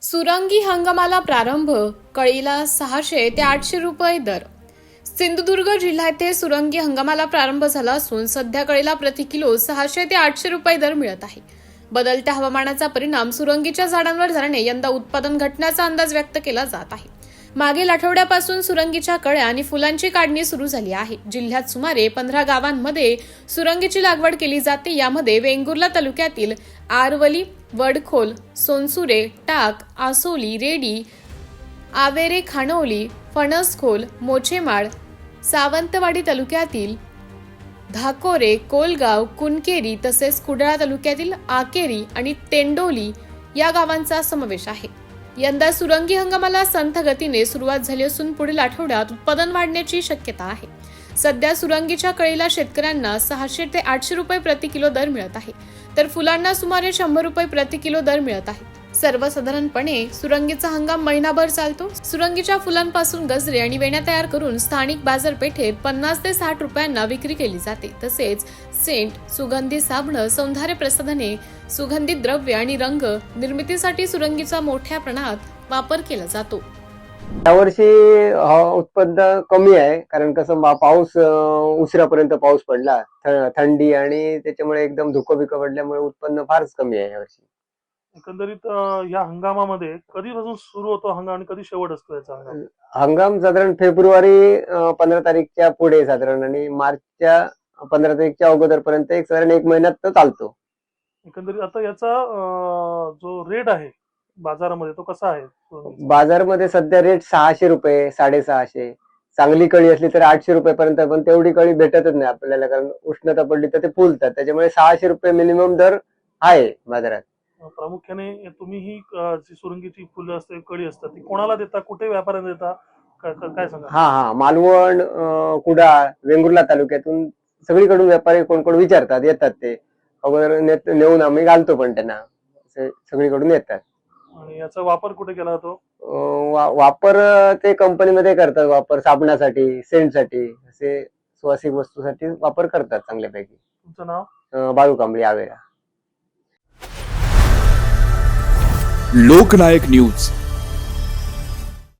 सुरंगी हंगामाला प्रारंभ, कळीला 600 ते 800 रुपये दर. सिंधुदुर्ग जिल्ह्यात सुरंगी हंगामाला प्रारंभ झाला असून सध्या कळीला प्रति किलो 600 ते 800 रुपये दर मिळत आहे. बदलत्या हवामानाचा परिणाम सुरंगीच्या झाडांवर झाल्याने यंदा उत्पादन घटण्याचा अंदाज व्यक्त केला जात आहे. मागील आठवड्यापासून सुरंगीच्या कळ्या आणि फुलांची काढणी सुरू झाली आहे. जिल्ह्यात सुमारे 15 गावांमध्ये सुरंगीची लागवड केली जाते. यामध्ये वेंगुर्ला तालुक्यातील आरवली, वडखोल, सोनसुरे, टाक, आसोली, रेडी, आवेरे, खानोली, फणसखोल, मोचेमाळ, सावंतवाडी तालुक्यातील धाकोरे, कोलगाव, कुनकेरी तसेच कुडाळ तालुक्यातील आकेरी आणि तेंडोली या गावांचा समावेश आहे. यंदा सुरंगी हंगामाला संथ गतीने सुरुवात झाली असून पुढील आठवड्यात उत्पादन वाढण्याची शक्यता आहे. सध्या सुरंगीच्या कळीला शेतकऱ्यांना 600 ते 800 रुपये प्रति किलो दर मिळत आहे, तर फुलांना सुमारे 100 रुपये प्रति किलो दर मिळत आहे. सर्वसाधारणपणे सुरंगीचा हंगाम महिनाभर चालतो. सुरंगीच्या फुलांपासून गजरे आणि वेण्या तयार करून स्थानिक बाजारपेठेत 50 ते 60 रुपयांना विक्री केली जाते. तसेच सेंट, सुगंधी साबण, सौंदर्य प्रसाधने, सुगंधित द्रव्य आणि रंग निर्मितीसाठी सुरंगीचा मोठ्या प्रमाणात वापर केला जातो. यावर्षी उत्पन्न कमी आहे, कारण कसं पाऊस उशिरापर्यंत पाऊस पडला, थंडी आणि त्याच्यामुळे एकदम धुकं बिकं पडल्यामुळे उत्पन्न फारच कमी आहे यावर्षी. एकंदरीत या हंगामामध्ये कधीपासून सुरू होतो हंगाम आणि कधी शेवट असतो याचा हंगाम? हंगाम साधारण फेब्रुवारी 15 तारीखच्या पुढे साधारण आणि मार्चच्या 15 तारीखच्या अगोदरपर्यंत साधारण 1 महिन्यात तो चालतो. एकंदरीत आता याचा जो रेट आहे बाजारामध्ये तो कसा आहे? बाजारमध्ये सध्या रेट 600 रुपये, 650. चांगली कळी असली तर 800 रुपयापर्यंत, पण तेवढी कळी भेटतच नाही आपल्याला, कारण उष्णता पडली तर ते फुलतात. त्याच्यामुळे 600 रुपये मिनिमम दर आहे बाजारात. प्रामुख्याने तुम्ही ही जी सुरंगीची फुलं असते, कळी असतात, ती कोणाला देता, कुठे व्यापाऱ्यांना देता, काय सांगा? हा, मालवण, कुडाळ, वेंगुर्ला तालुक्यातून सगळीकडून व्यापारी कोण विचारतात, येतात. ते अगोदर नेऊन आम्ही घालतो, पण त्यांना सगळीकडून येतात. आणि याचा वापर कुठे केला जातो? वापर ते कंपनीमध्ये करतात. वापर साबणासाठी, सेंटसाठी, असे सुवासिक वस्तूसाठी वापर करतात चांगल्यापैकी. तुमचं नाव? बाळू कांबळी, आवेरा. लोकनायक न्यूज